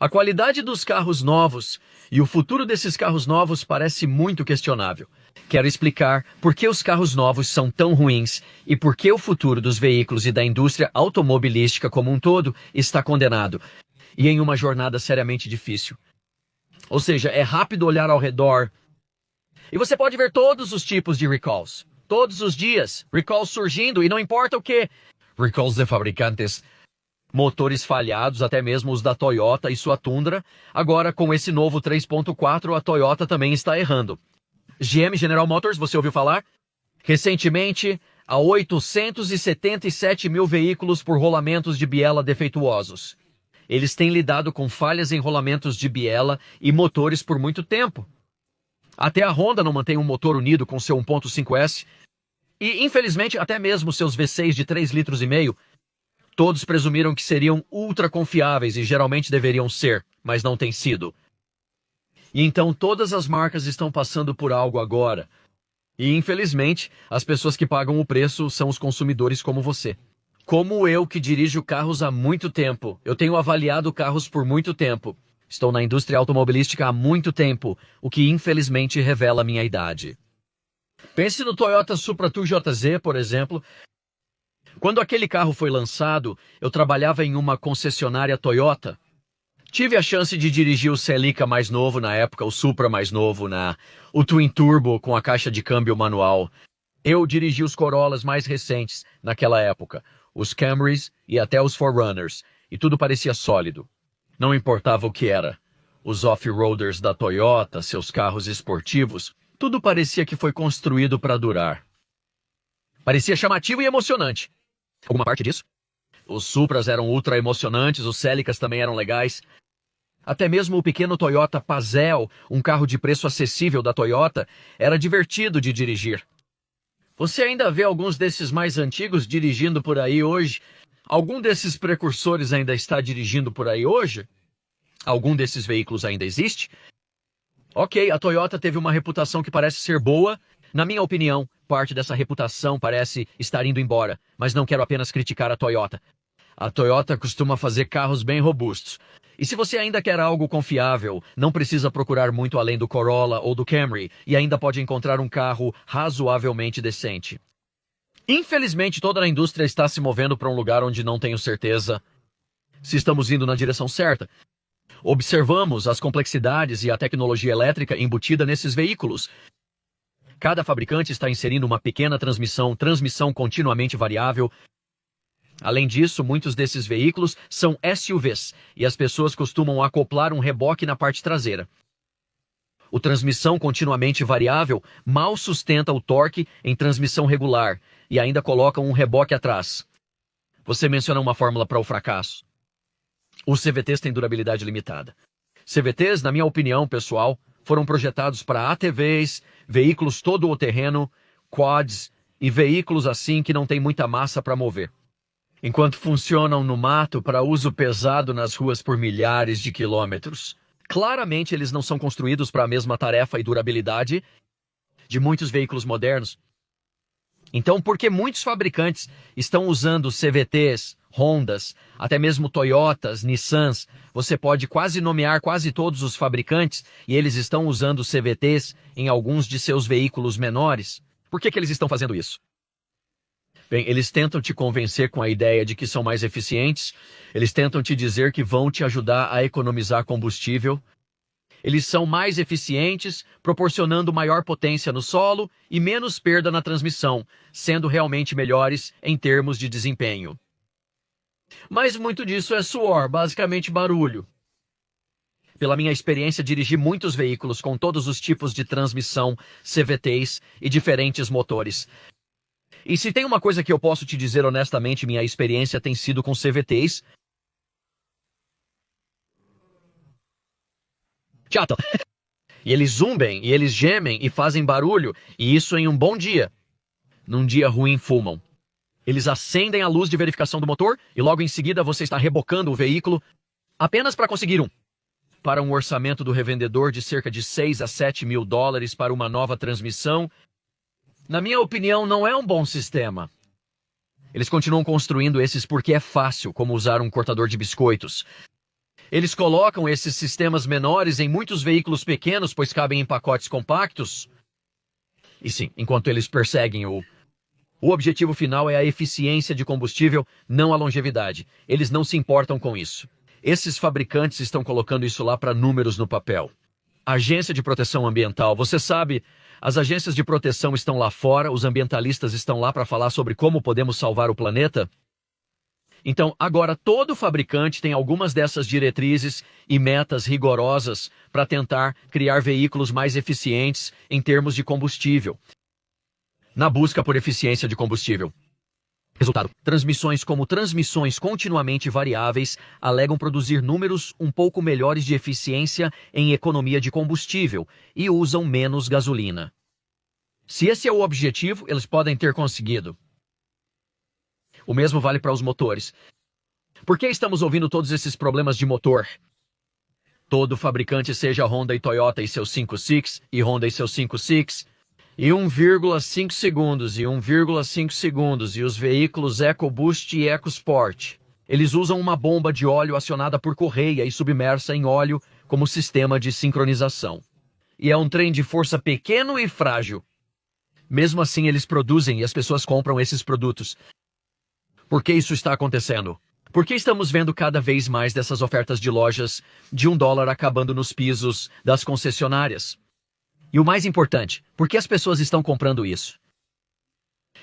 A qualidade dos carros novos e o futuro desses carros novos parece muito questionável. Quero explicar por que os carros novos são tão ruins e por que o futuro dos veículos e da indústria automobilística como um todo está condenado e em uma jornada seriamente difícil. Ou seja, é rápido olhar ao redor e você pode ver todos os tipos de recalls. Todos os dias, recalls surgindo e não importa o que. Recalls de fabricantes, motores falhados, até mesmo os da Toyota e sua Tundra. Agora, com esse novo 3.4, a Toyota também está errando. GM, General Motors, você ouviu falar? Recentemente, há 877 mil veículos por rolamentos de biela defeituosos. Eles têm lidado com falhas em rolamentos de biela e motores por muito tempo. Até a Honda não mantém um motor unido com seu 1.5S. E, infelizmente, até mesmo seus V6 de 3,5 litros. Todos presumiram que seriam ultra confiáveis e geralmente deveriam ser, mas não têm sido. E então todas as marcas estão passando por algo agora. E infelizmente, as pessoas que pagam o preço são os consumidores como você. Como eu, que dirijo carros há muito tempo. Eu tenho avaliado carros por muito tempo. Estou na indústria automobilística há muito tempo, o que infelizmente revela minha idade. Pense no Toyota Supra Tour JZ, por exemplo. Quando aquele carro foi lançado, eu trabalhava em uma concessionária Toyota. Tive a chance de dirigir o Celica mais novo na época, o Supra mais novo, o Twin Turbo com a caixa de câmbio manual. Eu dirigi os Corollas mais recentes naquela época, os Camrys e até os 4Runners, e tudo parecia sólido. Não importava o que era. Os off-roaders da Toyota, seus carros esportivos, tudo parecia que foi construído para durar. Parecia chamativo e emocionante. Alguma parte disso? Os Supras eram ultra emocionantes, os Celicas também eram legais. Até mesmo o pequeno Toyota Pazel, um carro de preço acessível da Toyota, era divertido de dirigir. Você ainda vê alguns desses mais antigos dirigindo por aí hoje? Algum desses precursores ainda está dirigindo por aí hoje? Algum desses veículos ainda existe? Ok, a Toyota teve uma reputação que parece ser boa. Na minha opinião, parte dessa reputação parece estar indo embora, mas não quero apenas criticar a Toyota. A Toyota costuma fazer carros bem robustos. E se você ainda quer algo confiável, não precisa procurar muito além do Corolla ou do Camry e ainda pode encontrar um carro razoavelmente decente. Infelizmente, toda a indústria está se movendo para um lugar onde não tenho certeza se estamos indo na direção certa. Observamos as complexidades e a tecnologia elétrica embutida nesses veículos. Cada fabricante está inserindo uma pequena transmissão continuamente variável. Além disso, muitos desses veículos são SUVs e as pessoas costumam acoplar um reboque na parte traseira. O transmissão continuamente variável mal sustenta o torque em transmissão regular e ainda coloca um reboque atrás. Você menciona uma fórmula para o fracasso. Os CVTs têm durabilidade limitada. CVTs, na minha opinião pessoal, foram projetados para ATVs, veículos todo-terreno, quads e veículos assim que não têm muita massa para mover. Enquanto funcionam no mato para uso pesado nas ruas por milhares de quilômetros. Claramente eles não são construídos para a mesma tarefa e durabilidade de muitos veículos modernos. Então, por que muitos fabricantes estão usando CVTs, Hondas, até mesmo Toyotas, Nissans? Você pode quase nomear quase todos os fabricantes e eles estão usando CVTs em alguns de seus veículos menores. Por que eles estão fazendo isso? Bem, eles tentam te convencer com a ideia de que são mais eficientes, eles tentam te dizer que vão te ajudar a economizar combustível. Eles são mais eficientes, proporcionando maior potência no solo e menos perda na transmissão, sendo realmente melhores em termos de desempenho. Mas muito disso é suor, basicamente barulho. Pela minha experiência, dirigi muitos veículos com todos os tipos de transmissão, CVTs e diferentes motores. E se tem uma coisa que eu posso te dizer honestamente, minha experiência tem sido com CVTs. Chato. E eles zumbem, e eles gemem e fazem barulho, e isso em um bom dia. Num dia ruim, fumam. Eles acendem a luz de verificação do motor, e logo em seguida você está rebocando o veículo apenas para conseguir um. Para um orçamento do revendedor de cerca de 6 a 7 mil dólares para uma nova transmissão, na minha opinião, não é um bom sistema. Eles continuam construindo esses porque é fácil, como usar um cortador de biscoitos. Eles colocam esses sistemas menores em muitos veículos pequenos, pois cabem em pacotes compactos. E sim, enquanto eles perseguem o objetivo final é a eficiência de combustível, não a longevidade. Eles não se importam com isso. Esses fabricantes estão colocando isso lá para números no papel. Agência de Proteção Ambiental, você sabe, as agências de proteção estão lá fora, os ambientalistas estão lá para falar sobre como podemos salvar o planeta. Então, agora todo fabricante tem algumas dessas diretrizes e metas rigorosas para tentar criar veículos mais eficientes em termos de combustível, na busca por eficiência de combustível. Resultado: transmissões como transmissões continuamente variáveis alegam produzir números um pouco melhores de eficiência em economia de combustível e usam menos gasolina. Se esse é o objetivo, eles podem ter conseguido. O mesmo vale para os motores. Por que estamos ouvindo todos esses problemas de motor? Todo fabricante, seja Honda e Toyota e seus 5.6 e Honda e seus 5.6, e 1,5 segundos, e 1,5 segundos, e os veículos EcoBoost e EcoSport. Eles usam uma bomba de óleo acionada por correia e submersa em óleo como sistema de sincronização. E é um trem de força pequeno e frágil. Mesmo assim, eles produzem e as pessoas compram esses produtos. Por que isso está acontecendo? Por que estamos vendo cada vez mais dessas ofertas de lojas de $1 acabando nos pisos das concessionárias? E o mais importante, por que as pessoas estão comprando isso?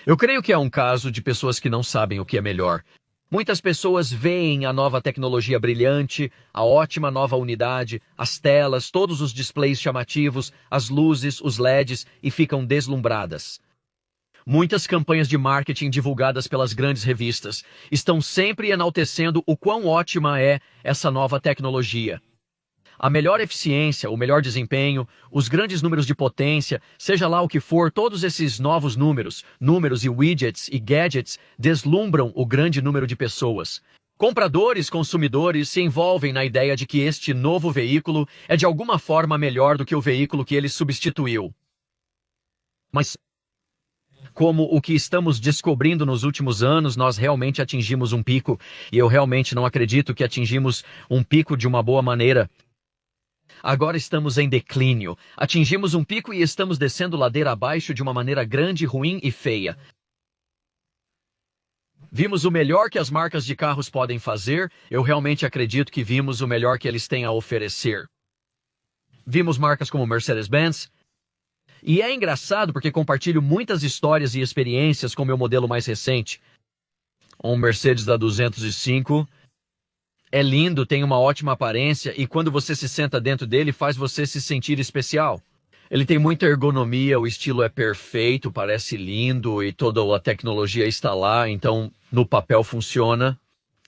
Eu creio que é um caso de pessoas que não sabem o que é melhor. Muitas pessoas veem a nova tecnologia brilhante, a ótima nova unidade, as telas, todos os displays chamativos, as luzes, os LEDs e ficam deslumbradas. Muitas campanhas de marketing divulgadas pelas grandes revistas estão sempre enaltecendo o quão ótima é essa nova tecnologia. A melhor eficiência, o melhor desempenho, os grandes números de potência, seja lá o que for, todos esses novos números e widgets e gadgets deslumbram o grande número de pessoas. Compradores, consumidores se envolvem na ideia de que este novo veículo é de alguma forma melhor do que o veículo que ele substituiu. Mas, como o que estamos descobrindo nos últimos anos, nós realmente atingimos um pico, e eu realmente não acredito que atingimos um pico de uma boa maneira. Agora estamos em declínio. Atingimos um pico e estamos descendo ladeira abaixo de uma maneira grande, ruim e feia. Vimos o melhor que as marcas de carros podem fazer. Eu realmente acredito que vimos o melhor que eles têm a oferecer. Vimos marcas como Mercedes-Benz. E é engraçado porque compartilho muitas histórias e experiências com meu modelo mais recente. Um Mercedes da 205... é lindo, tem uma ótima aparência e quando você se senta dentro dele faz você se sentir especial. Ele tem muita ergonomia, o estilo é perfeito, parece lindo e toda a tecnologia está lá, então no papel funciona.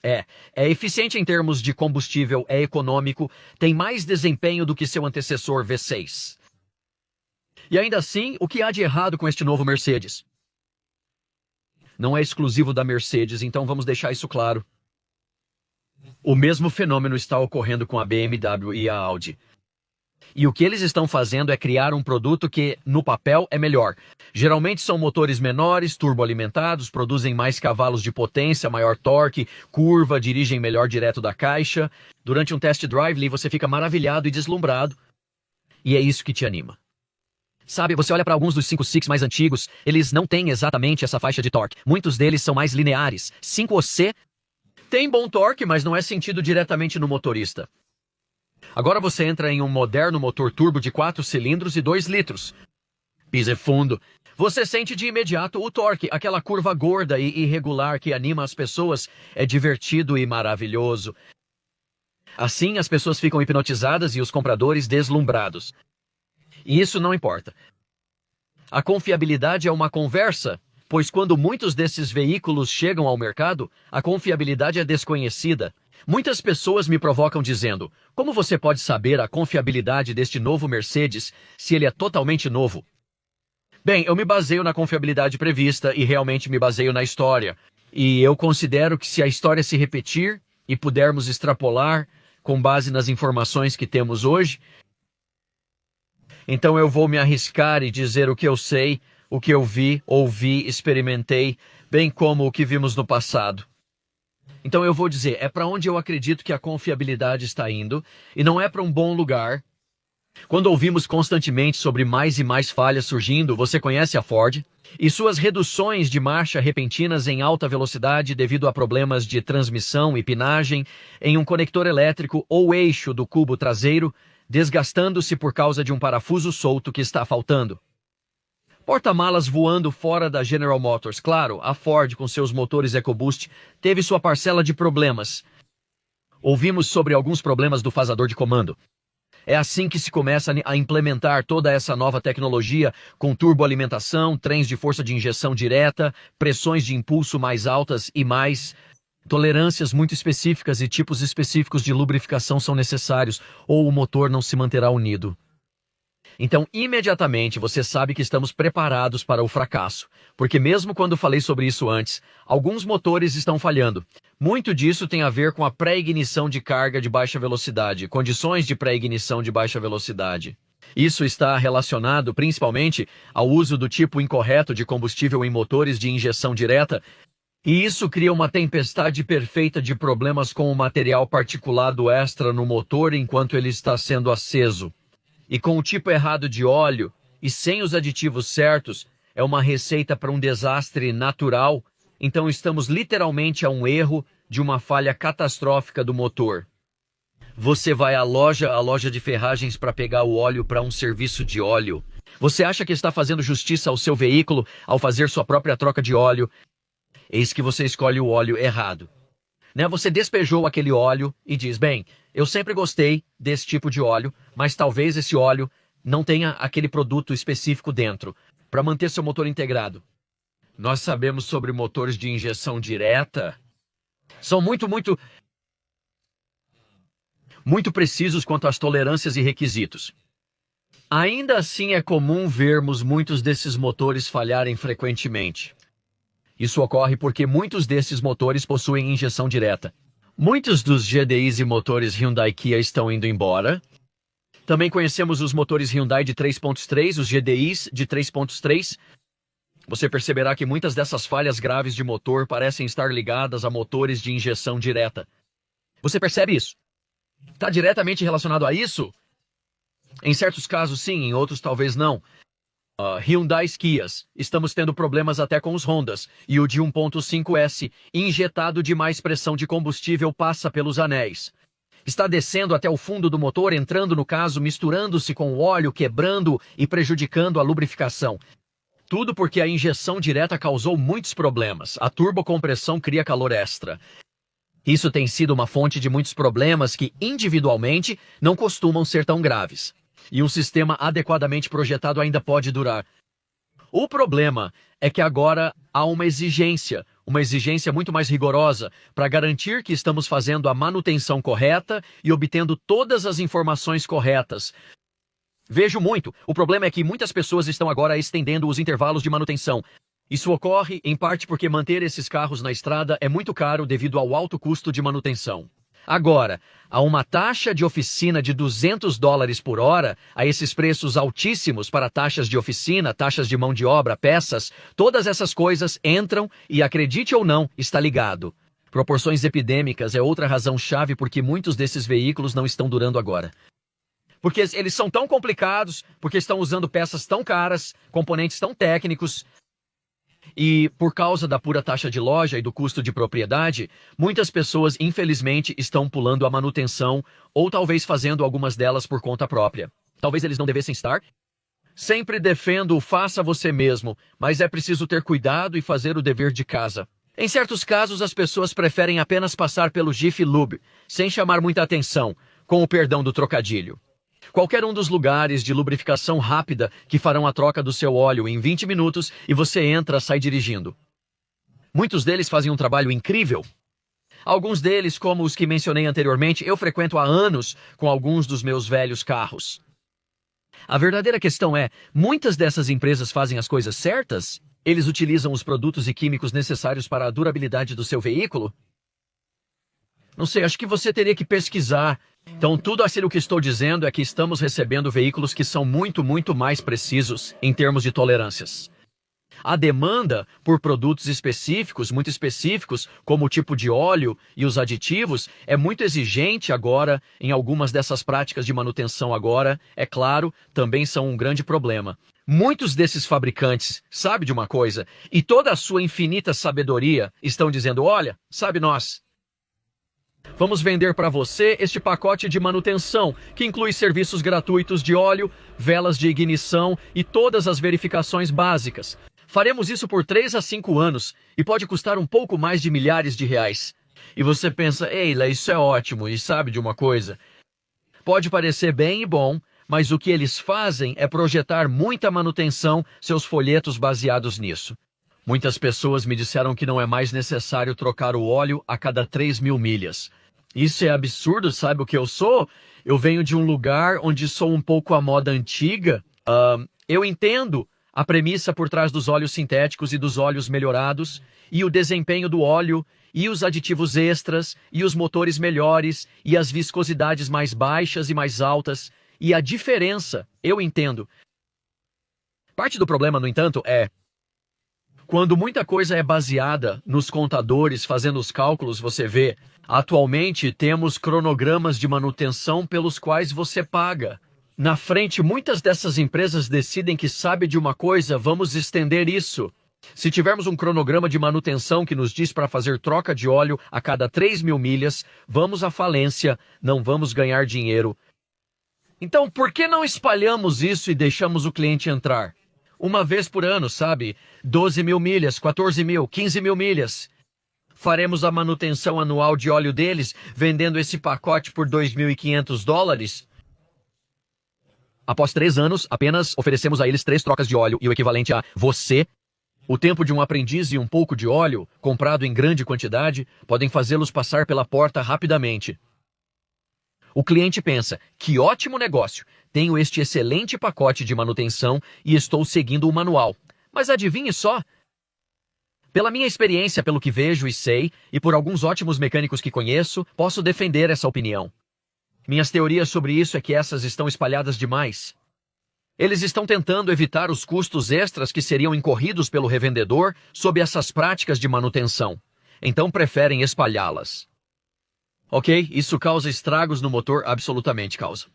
É eficiente em termos de combustível, é econômico, tem mais desempenho do que seu antecessor V6. E ainda assim, o que há de errado com este novo Mercedes? Não é exclusivo da Mercedes, então vamos deixar isso claro. O mesmo fenômeno está ocorrendo com a BMW e a Audi. E o que eles estão fazendo é criar um produto que, no papel, é melhor. Geralmente são motores menores, turboalimentados, produzem mais cavalos de potência, maior torque, curva, dirigem melhor direto da caixa. Durante um test drive, você fica maravilhado e deslumbrado. E é isso que te anima. Sabe, você olha para alguns dos 5.6 mais antigos, eles não têm exatamente essa faixa de torque. Muitos deles são mais lineares. 5C tem bom torque, mas não é sentido diretamente no motorista. Agora você entra em um moderno motor turbo de 4 cilindros e 2 litros. Pisa fundo. Você sente de imediato o torque, aquela curva gorda e irregular que anima as pessoas. É divertido e maravilhoso. Assim, as pessoas ficam hipnotizadas e os compradores deslumbrados. E isso não importa. A confiabilidade é uma conversa, pois quando muitos desses veículos chegam ao mercado, a confiabilidade é desconhecida. Muitas pessoas me provocam dizendo, como você pode saber a confiabilidade deste novo Mercedes se ele é totalmente novo? Bem, eu me baseio na confiabilidade prevista e realmente me baseio na história. E eu considero que se a história se repetir e pudermos extrapolar com base nas informações que temos hoje, então eu vou me arriscar e dizer o que eu sei, o que eu vi, ouvi, experimentei, bem como o que vimos no passado. Então eu vou dizer, é para onde eu acredito que a confiabilidade está indo, e não é para um bom lugar. Quando ouvimos constantemente sobre mais e mais falhas surgindo, você conhece a Ford? E suas reduções de marcha repentinas em alta velocidade devido a problemas de transmissão e pinagem em um conector elétrico ou eixo do cubo traseiro, desgastando-se por causa de um parafuso solto que está faltando. Porta-malas voando fora da General Motors. Claro, a Ford, com seus motores EcoBoost, teve sua parcela de problemas. Ouvimos sobre alguns problemas do fasador de comando. É assim que se começa a implementar toda essa nova tecnologia com turboalimentação, trens de força de injeção direta, pressões de impulso mais altas e mais tolerâncias muito específicas e tipos específicos de lubrificação são necessários, ou o motor não se manterá unido. Então, imediatamente, você sabe que estamos preparados para o fracasso, porque mesmo quando falei sobre isso antes, alguns motores estão falhando. Muito disso tem a ver com a pré-ignição de carga de baixa velocidade, condições de pré-ignição de baixa velocidade. Isso está relacionado principalmente ao uso do tipo incorreto de combustível em motores de injeção direta, e isso cria uma tempestade perfeita de problemas com o material particulado extra no motor enquanto ele está sendo aceso. E com o tipo errado de óleo e sem os aditivos certos, é uma receita para um desastre natural. Então estamos literalmente a um erro de uma falha catastrófica do motor. Você vai à loja de ferragens para pegar o óleo para um serviço de óleo. Você acha que está fazendo justiça ao seu veículo ao fazer sua própria troca de óleo? Eis que você escolhe o óleo errado. Você despejou aquele óleo e diz, bem, eu sempre gostei desse tipo de óleo, mas talvez esse óleo não tenha aquele produto específico dentro, para manter seu motor integrado. Nós sabemos sobre motores de injeção direta. São muito precisos quanto às tolerâncias e requisitos. Ainda assim é comum vermos muitos desses motores falharem frequentemente. Isso ocorre porque muitos desses motores possuem injeção direta. Muitos dos GDIs e motores Hyundai Kia estão indo embora. Também conhecemos os motores Hyundai de 3.3, os GDIs de 3.3. Você perceberá que muitas dessas falhas graves de motor parecem estar ligadas a motores de injeção direta. Você percebe isso? Está diretamente relacionado a isso? Em certos casos sim, em outros talvez não. Hyundai Kias, estamos tendo problemas até com os Hondas, e o de 1.5S, injetado de mais pressão de combustível, passa pelos anéis. Está descendo até o fundo do motor, entrando no caso, misturando-se com o óleo, quebrando e prejudicando a lubrificação. Tudo porque a injeção direta causou muitos problemas. A turbocompressão cria calor extra. Isso tem sido uma fonte de muitos problemas que, individualmente, não costumam ser tão graves. E um sistema adequadamente projetado ainda pode durar. O problema é que agora há uma exigência muito mais rigorosa para garantir que estamos fazendo a manutenção correta e obtendo todas as informações corretas. Vejo muito. O problema é que muitas pessoas estão agora estendendo os intervalos de manutenção. Isso ocorre, em parte, porque manter esses carros na estrada é muito caro devido ao alto custo de manutenção. Agora, há uma taxa de oficina de $200 por hora, a esses preços altíssimos para taxas de oficina, taxas de mão de obra, peças, todas essas coisas entram e, acredite ou não, está ligado. Proporções epidêmicas é outra razão-chave porque muitos desses veículos não estão durando agora. Porque eles são tão complicados, porque estão usando peças tão caras, componentes tão técnicos. E, por causa da pura taxa de loja e do custo de propriedade, muitas pessoas, infelizmente, estão pulando a manutenção ou talvez fazendo algumas delas por conta própria. Talvez eles não devessem estar. Sempre defendo o faça você mesmo, mas é preciso ter cuidado e fazer o dever de casa. Em certos casos, as pessoas preferem apenas passar pelo Jiffy Lube, sem chamar muita atenção, com o perdão do trocadilho. Qualquer um dos lugares de lubrificação rápida que farão a troca do seu óleo em 20 minutos e você entra, sai dirigindo. Muitos deles fazem um trabalho incrível. Alguns deles, como os que mencionei anteriormente, eu frequento há anos com alguns dos meus velhos carros. A verdadeira questão é, muitas dessas empresas fazem as coisas certas? Eles utilizam os produtos e químicos necessários para a durabilidade do seu veículo? Não sei, acho que você teria que pesquisar. Então, tudo aquilo que estou dizendo é que estamos recebendo veículos que são muito mais precisos em termos de tolerâncias. A demanda por produtos específicos, muito específicos, como o tipo de óleo e os aditivos, é muito exigente agora em algumas dessas práticas de manutenção agora, é claro, também são um grande problema. Muitos desses fabricantes sabem de uma coisa e toda a sua infinita sabedoria estão dizendo, olha, sabe nós, vamos vender para você este pacote de manutenção, que inclui serviços gratuitos de óleo, velas de ignição e todas as verificações básicas. Faremos isso por 3 a 5 anos e pode custar um pouco mais de milhares de reais. E você pensa, Eila, isso é ótimo, e sabe de uma coisa? Pode parecer bem e bom, mas o que eles fazem é projetar muita manutenção, seus folhetos baseados nisso. Muitas pessoas me disseram que não é mais necessário trocar o óleo a cada 3.000 milhas. Isso é absurdo, sabe o que eu sou? Eu venho de um lugar onde sou um pouco a moda antiga. Eu entendo a premissa por trás dos óleos sintéticos e dos óleos melhorados, e o desempenho do óleo, e os aditivos extras, e os motores melhores, e as viscosidades mais baixas e mais altas, e a diferença, eu entendo. Parte do problema, no entanto, é quando muita coisa é baseada nos contadores fazendo os cálculos, você vê, atualmente temos cronogramas de manutenção pelos quais você paga. Na frente, muitas dessas empresas decidem que sabe de uma coisa, vamos estender isso. Se tivermos um cronograma de manutenção que nos diz para fazer troca de óleo a cada 3.000 milhas, vamos à falência, não vamos ganhar dinheiro. Então, por que não espalhamos isso e deixamos o cliente entrar? Uma vez por ano, sabe? 12.000 milhas, 14.000, 15.000 milhas. Faremos a manutenção anual de óleo deles, vendendo esse pacote por $2.500. Após 3 anos, apenas oferecemos a eles 3 trocas de óleo e o equivalente a você. O tempo de um aprendiz e um pouco de óleo, comprado em grande quantidade, podem fazê-los passar pela porta rapidamente. O cliente pensa, que ótimo negócio, tenho este excelente pacote de manutenção e estou seguindo o manual. Mas adivinhe só? Pela minha experiência, pelo que vejo e sei, e por alguns ótimos mecânicos que conheço, posso defender essa opinião. Minhas teorias sobre isso é que essas estão espalhadas demais. Eles estão tentando evitar os custos extras que seriam incorridos pelo revendedor sob essas práticas de manutenção. Então preferem espalhá-las. Ok, isso causa estragos no motor, absolutamente causa.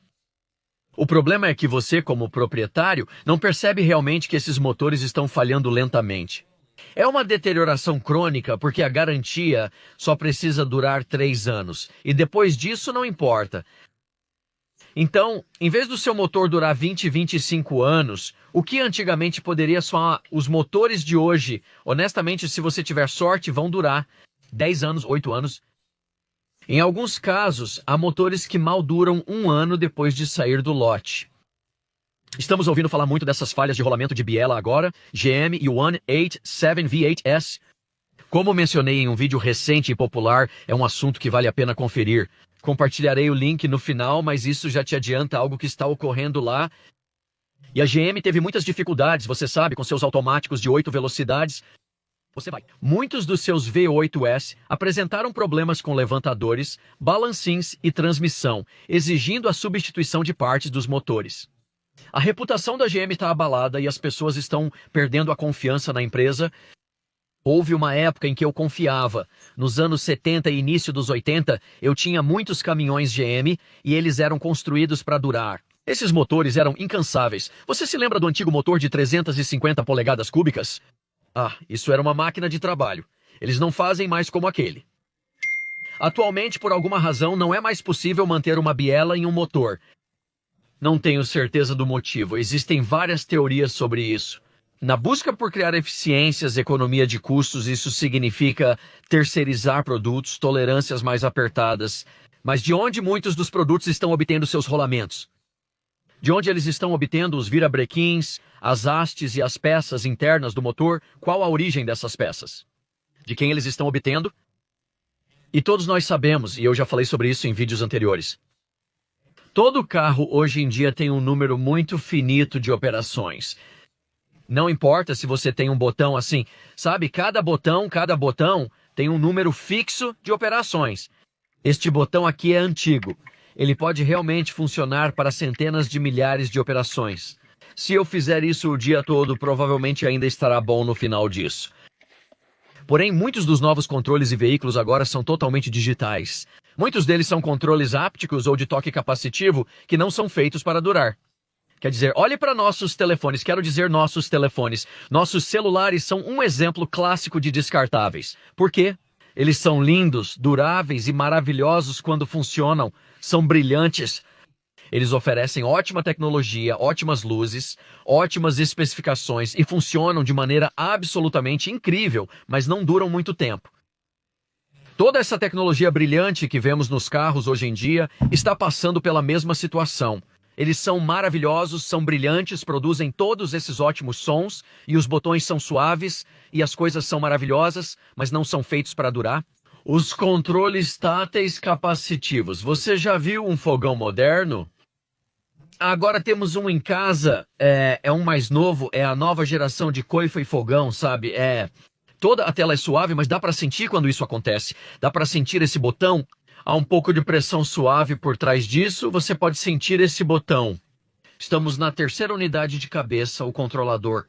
O problema é que você, como proprietário, não percebe realmente que esses motores estão falhando lentamente. É uma deterioração crônica porque a garantia só precisa durar 3 anos, e depois disso não importa. Então, em vez do seu motor durar 20, 25 anos, o que antigamente poderia só os motores de hoje, honestamente, se você tiver sorte, vão durar 10 anos, 8 anos. Em alguns casos, há motores que mal duram 1 ano depois de sair do lote. Estamos ouvindo falar muito dessas falhas de rolamento de biela agora, GM e o 187 V8S. Como mencionei em um vídeo recente e popular, é um assunto que vale a pena conferir. Compartilharei o link no final, mas isso já te adianta algo que está ocorrendo lá. E a GM teve muitas dificuldades, você sabe, com seus automáticos de 8 velocidades. Muitos dos seus V8S apresentaram problemas com levantadores, balancins e transmissão, exigindo a substituição de partes dos motores. A reputação da GM está abalada e as pessoas estão perdendo a confiança na empresa. Houve uma época em que eu confiava. Nos anos 70 e início dos 80, eu tinha muitos caminhões GM e eles eram construídos para durar. Esses motores eram incansáveis. Você se lembra do antigo motor de 350 polegadas cúbicas? Isso era uma máquina de trabalho. Eles não fazem mais como aquele. Atualmente, por alguma razão, não é mais possível manter uma biela em um motor. Não tenho certeza do motivo. Existem várias teorias sobre isso. Na busca por criar eficiências, economia de custos, isso significa terceirizar produtos, tolerâncias mais apertadas. Mas de onde muitos dos produtos estão obtendo seus rolamentos? De onde eles estão obtendo os virabrequins, as hastes e as peças internas do motor? Qual a origem dessas peças? De quem eles estão obtendo? E todos nós sabemos, e eu já falei sobre isso em vídeos anteriores. Todo carro hoje em dia tem um número muito finito de operações. Não importa se você tem um botão assim, sabe? Cada botão tem um número fixo de operações. Este botão aqui é antigo. Ele pode realmente funcionar para centenas de milhares de operações. Se eu fizer isso o dia todo, provavelmente ainda estará bom no final disso. Porém, muitos dos novos controles e veículos agora são totalmente digitais. Muitos deles são controles ápticos ou de toque capacitivo que não são feitos para durar. Quer dizer, olhe para nossos telefones, quero dizer nossos telefones. Nossos celulares são um exemplo clássico de descartáveis. Por quê? Eles são lindos, duráveis e maravilhosos quando funcionam. São brilhantes. Eles oferecem ótima tecnologia, ótimas luzes, ótimas especificações e funcionam de maneira absolutamente incrível, mas não duram muito tempo. Toda essa tecnologia brilhante que vemos nos carros hoje em dia está passando pela mesma situação. Eles são maravilhosos, são brilhantes, produzem todos esses ótimos sons e os botões são suaves e as coisas são maravilhosas, mas não são feitos para durar. Os controles táteis capacitivos. Você já viu um fogão moderno? Agora temos um em casa, é um mais novo, é a nova geração de coifa e fogão, sabe? Toda a tela é suave, mas dá para sentir quando isso acontece. Dá para sentir esse botão. Há um pouco de pressão suave por trás disso, você pode sentir esse botão. Estamos na terceira unidade de cabeça, o controlador.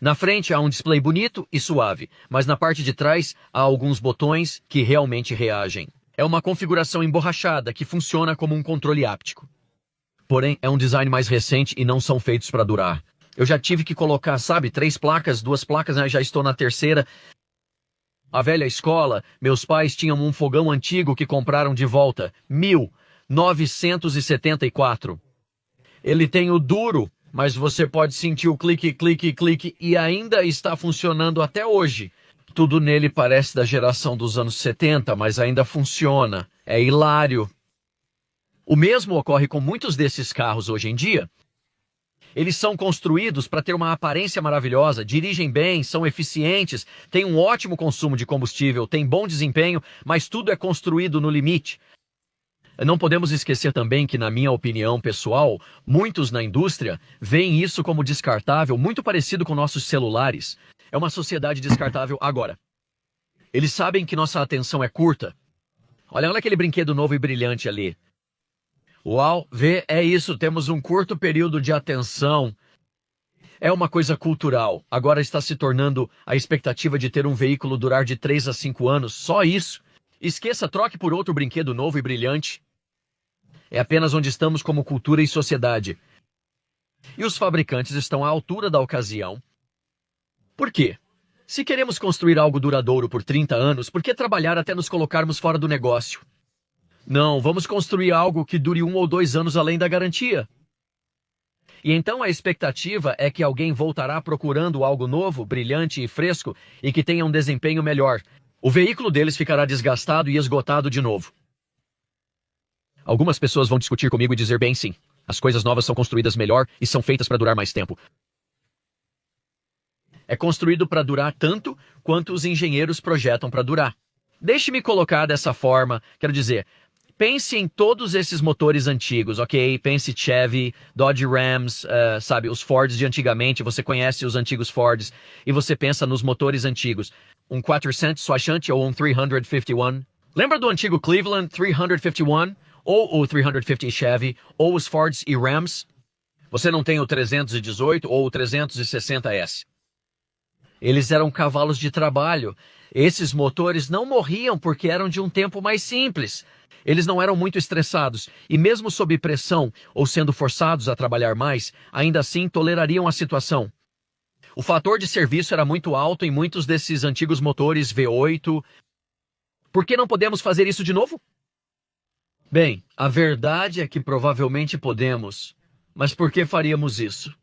Na frente há um display bonito e suave, mas na parte de trás há alguns botões que realmente reagem. É uma configuração emborrachada que funciona como um controle áptico. Porém, é um design mais recente e não são feitos para durar. Eu já tive que colocar, 3 placas, 2 placas, né? Já estou na terceira. A velha escola, meus pais tinham um fogão antigo que compraram de volta, 1974. Ele tem o duro, mas você pode sentir o clique, clique, clique e ainda está funcionando até hoje. Tudo nele parece da geração dos anos 70, mas ainda funciona. É hilário. O mesmo ocorre com muitos desses carros hoje em dia. Eles são construídos para ter uma aparência maravilhosa, dirigem bem, são eficientes, têm um ótimo consumo de combustível, têm bom desempenho, mas tudo é construído no limite. Não podemos esquecer também que, na minha opinião pessoal, muitos na indústria veem isso como descartável, muito parecido com nossos celulares. É uma sociedade descartável agora. Eles sabem que nossa atenção é curta. Olha aquele brinquedo novo e brilhante ali. Uau, é isso, temos um curto período de atenção. É uma coisa cultural. Agora está se tornando a expectativa de ter um veículo durar de 3 a 5 anos, só isso. Esqueça, troque por outro brinquedo novo e brilhante. É apenas onde estamos como cultura e sociedade. E os fabricantes estão à altura da ocasião. Por quê? Se queremos construir algo duradouro por 30 anos, por que trabalhar até nos colocarmos fora do negócio? Não, vamos construir algo que dure 1 ou 2 anos além da garantia. E então a expectativa é que alguém voltará procurando algo novo, brilhante e fresco e que tenha um desempenho melhor. O veículo deles ficará desgastado e esgotado de novo. Algumas pessoas vão discutir comigo e dizer, bem, sim, as coisas novas são construídas melhor e são feitas para durar mais tempo. É construído para durar tanto quanto os engenheiros projetam para durar. Deixe-me colocar dessa forma, quero dizer, pense em todos esses motores antigos, ok? Pense Chevy, Dodge Rams, os Fords de antigamente, você conhece os antigos Fords, e você pensa nos motores antigos. Um 460 ou um 351. Lembra do antigo Cleveland 351? Ou o 350 Chevy, ou os Fords e Rams? Você não tem o 318 ou o 360S. Eles eram cavalos de trabalho. Esses motores não morriam porque eram de um tempo mais simples. Eles não eram muito estressados e mesmo sob pressão ou sendo forçados a trabalhar mais, ainda assim tolerariam a situação. O fator de serviço era muito alto em muitos desses antigos motores V8. Por que não podemos fazer isso de novo? Bem, a verdade é que provavelmente podemos. Mas por que faríamos isso?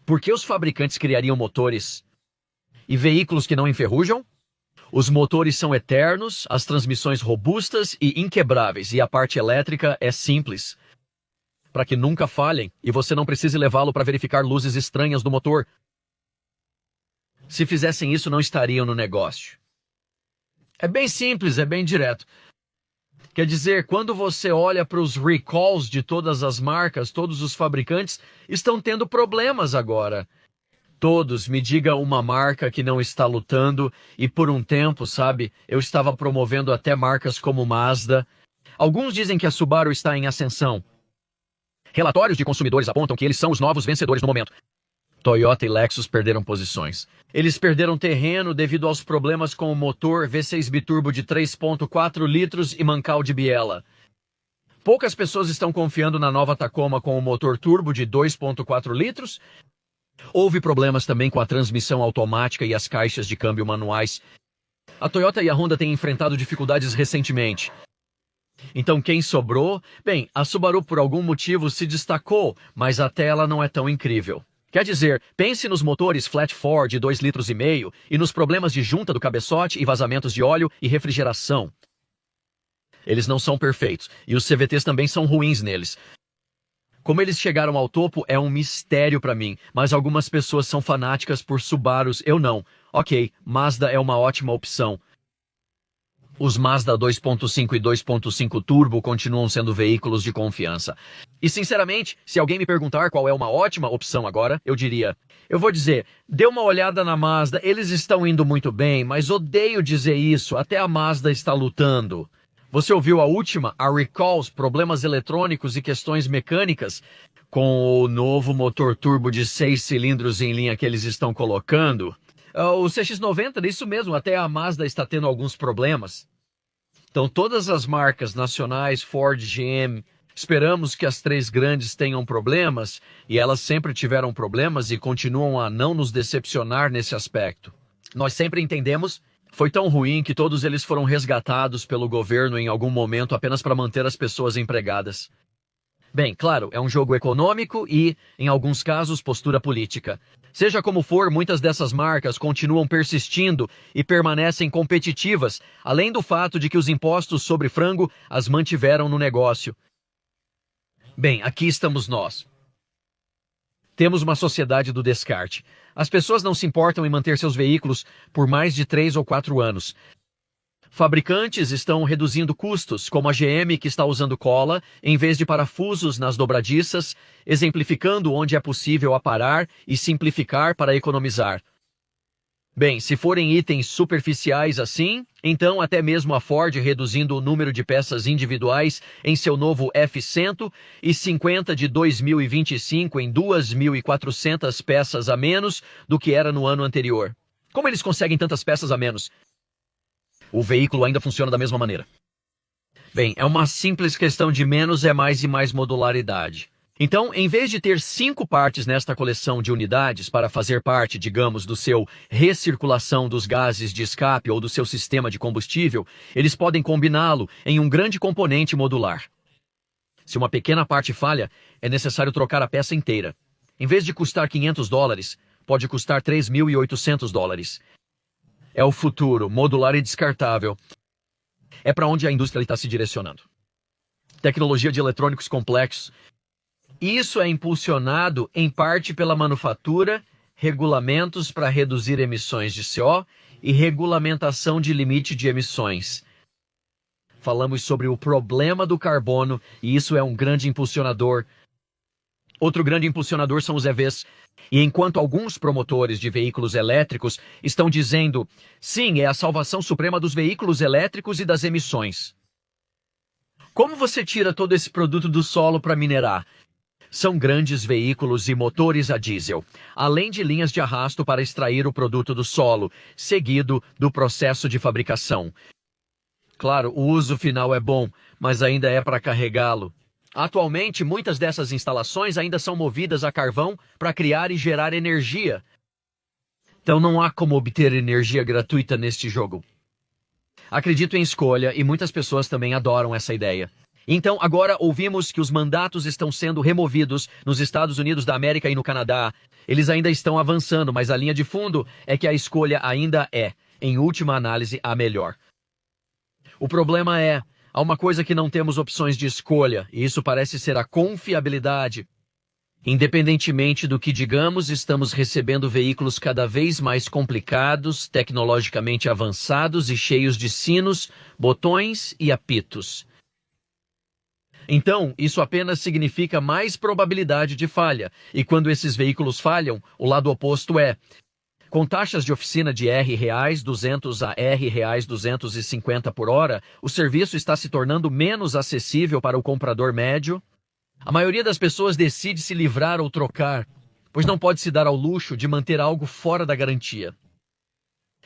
Por que os fabricantes criariam motores e veículos que não enferrujam? Os motores são eternos, as transmissões robustas e inquebráveis, e a parte elétrica é simples, para que nunca falhem e você não precise levá-lo para verificar luzes estranhas do motor. Se fizessem isso, não estariam no negócio. É bem simples, é bem direto. Quer dizer, quando você olha para os recalls de todas as marcas, todos os fabricantes estão tendo problemas agora. Todos, me diga uma marca que não está lutando e por um tempo, eu estava promovendo até marcas como Mazda. Alguns dizem que a Subaru está em ascensão. Relatórios de consumidores apontam que eles são os novos vencedores no momento. Toyota e Lexus perderam posições. Eles perderam terreno devido aos problemas com o motor V6 biturbo de 3.4 litros e mancal de biela. Poucas pessoas estão confiando na nova Tacoma com o motor turbo de 2.4 litros. Houve problemas também com a transmissão automática e as caixas de câmbio manuais. A Toyota e a Honda têm enfrentado dificuldades recentemente. Então quem sobrou? Bem, a Subaru por algum motivo se destacou, mas até ela não é tão incrível. Quer dizer, pense nos motores Flat 4 de 2,5 litros e nos problemas de junta do cabeçote e vazamentos de óleo e refrigeração. Eles não são perfeitos, e os CVTs também são ruins neles. Como eles chegaram ao topo é um mistério para mim, mas algumas pessoas são fanáticas por Subarus, eu não. Ok, Mazda é uma ótima opção. Os Mazda 2.5 e 2.5 Turbo continuam sendo veículos de confiança. E sinceramente, se alguém me perguntar qual é uma ótima opção agora, eu vou dizer, dê uma olhada na Mazda, eles estão indo muito bem, mas odeio dizer isso, até a Mazda está lutando. Você ouviu a última, a recalls, problemas eletrônicos e questões mecânicas com o novo motor turbo de 6 cilindros em linha que eles estão colocando? O CX-90, isso mesmo, até a Mazda está tendo alguns problemas. Então todas as marcas nacionais, Ford, GM, esperamos que as três grandes tenham problemas, e elas sempre tiveram problemas e continuam a não nos decepcionar nesse aspecto. Nós sempre entendemos. Foi tão ruim que todos eles foram resgatados pelo governo em algum momento apenas para manter as pessoas empregadas. Bem, claro, é um jogo econômico e, em alguns casos, postura política. Seja como for, muitas dessas marcas continuam persistindo e permanecem competitivas, além do fato de que os impostos sobre frango as mantiveram no negócio. Bem, aqui estamos nós. Temos uma sociedade do descarte. As pessoas não se importam em manter seus veículos por mais de 3 ou 4 anos. Fabricantes estão reduzindo custos, como a GM, que está usando cola em vez de parafusos nas dobradiças, exemplificando onde é possível aparar e simplificar para economizar. Bem, se forem itens superficiais assim, então até mesmo a Ford reduzindo o número de peças individuais em seu novo F-150 de 2025 em 2.400 peças a menos do que era no ano anterior. Como eles conseguem tantas peças a menos? O veículo ainda funciona da mesma maneira. Bem, é uma simples questão de menos é mais e mais modularidade. Então, em vez de ter 5 partes nesta coleção de unidades para fazer parte, digamos, do seu recirculação dos gases de escape ou do seu sistema de combustível, eles podem combiná-lo em um grande componente modular. Se uma pequena parte falha, é necessário trocar a peça inteira. Em vez de custar $500, pode custar $3.800. É o futuro, modular e descartável. É para onde a indústria está se direcionando. Tecnologia de eletrônicos complexos. Isso é impulsionado, em parte, pela manufatura, regulamentos para reduzir emissões de CO e regulamentação de limite de emissões. Falamos sobre o problema do carbono e isso é um grande impulsionador. Outro grande impulsionador são os EVs. E enquanto alguns promotores de veículos elétricos estão dizendo, sim, é a salvação suprema dos veículos elétricos e das emissões. Como você tira todo esse produto do solo para minerar? São grandes veículos e motores a diesel, além de linhas de arrasto para extrair o produto do solo, seguido do processo de fabricação. Claro, o uso final é bom, mas ainda é para carregá-lo. Atualmente, muitas dessas instalações ainda são movidas a carvão para criar e gerar energia. Então não há como obter energia gratuita neste jogo. Acredito em escolha e muitas pessoas também adoram essa ideia. Então, agora ouvimos que os mandatos estão sendo removidos nos Estados Unidos da América e no Canadá. Eles ainda estão avançando, mas a linha de fundo é que a escolha ainda é, em última análise, a melhor. O problema é, há uma coisa que não temos opções de escolha, e isso parece ser a confiabilidade. Independentemente do que digamos, estamos recebendo veículos cada vez mais complicados, tecnologicamente avançados e cheios de sinos, botões e apitos. Então, isso apenas significa mais probabilidade de falha, e quando esses veículos falham, o lado oposto é, com taxas de oficina de R$200 a R$250 por hora, o serviço está se tornando menos acessível para o comprador médio. A maioria das pessoas decide se livrar ou trocar. pois não pode se dar ao luxo de manter algo fora da garantia.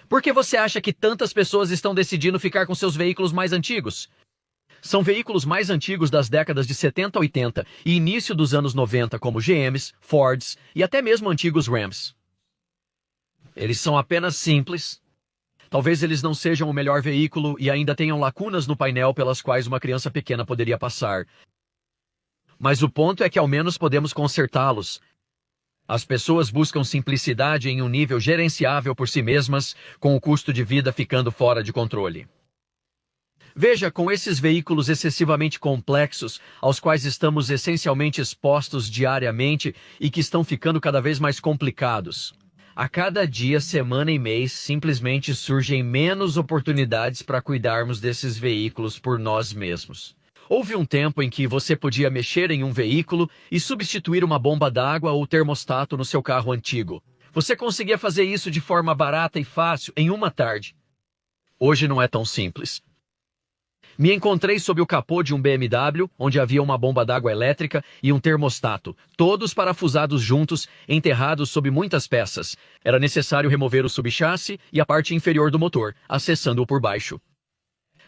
Por que você acha que tantas pessoas estão decidindo ficar com seus veículos mais antigos? São veículos mais antigos das décadas de 70, 80 e início dos anos 90, como GMs, Fords e até mesmo antigos Rams. Eles são apenas simples. Talvez eles não sejam o melhor veículo e ainda tenham lacunas no painel pelas quais uma criança pequena poderia passar. Mas o ponto é que ao menos podemos consertá-los. As pessoas buscam simplicidade em um nível gerenciável por si mesmas, com o custo de vida ficando fora de controle. Veja, com esses veículos excessivamente complexos, aos quais estamos essencialmente expostos diariamente e que estão ficando cada vez mais complicados. A cada dia, semana e mês, simplesmente surgem menos oportunidades para cuidarmos desses veículos por nós mesmos. Houve um tempo em que você podia mexer em um veículo e substituir uma bomba d'água ou termostato no seu carro antigo. Você conseguia fazer isso de forma barata e fácil em uma tarde. Hoje não é tão simples. Me encontrei sob o capô de um BMW, onde havia uma bomba d'água elétrica e um termostato, todos parafusados juntos, enterrados sob muitas peças. Era necessário remover o subchassi e a parte inferior do motor, acessando-o por baixo.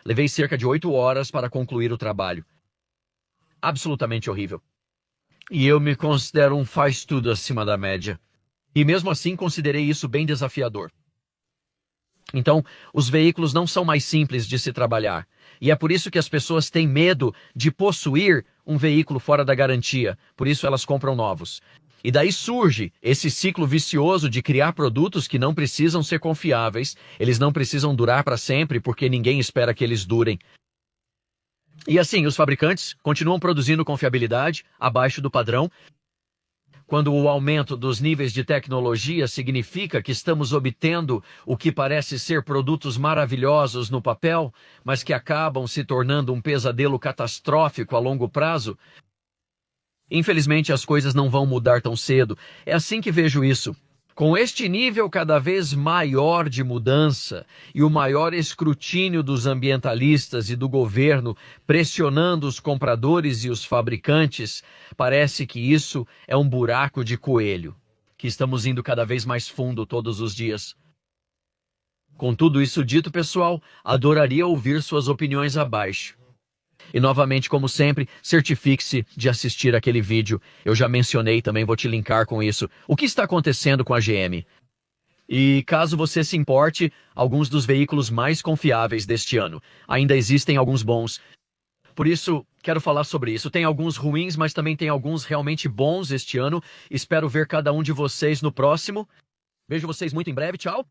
Levei cerca de 8 horas para concluir o trabalho. Absolutamente horrível. E eu me considero um faz-tudo acima da média. E mesmo assim considerei isso bem desafiador. Então, os veículos não são mais simples de se trabalhar. E é por isso que as pessoas têm medo de possuir um veículo fora da garantia. Por isso elas compram novos. E daí surge esse ciclo vicioso de criar produtos que não precisam ser confiáveis, eles não precisam durar para sempre porque ninguém espera que eles durem. E assim, os fabricantes continuam produzindo confiabilidade abaixo do padrão, quando o aumento dos níveis de tecnologia significa que estamos obtendo o que parece ser produtos maravilhosos no papel, mas que acabam se tornando um pesadelo catastrófico a longo prazo. Infelizmente, as coisas não vão mudar tão cedo. É assim que vejo isso. Com este nível cada vez maior de mudança e o maior escrutínio dos ambientalistas e do governo pressionando os compradores e os fabricantes, parece que isso é um buraco de coelho, que estamos indo cada vez mais fundo todos os dias. Com tudo isso dito, pessoal, adoraria ouvir suas opiniões abaixo. E novamente, como sempre, certifique-se de assistir aquele vídeo. Eu já mencionei, também vou te linkar com isso. O que está acontecendo com a GM? E caso você se importe, alguns dos veículos mais confiáveis deste ano. Ainda existem alguns bons. Por isso, quero falar sobre isso. Tem alguns ruins, mas também tem alguns realmente bons este ano. Espero ver cada um de vocês no próximo. Vejo vocês muito em breve. Tchau!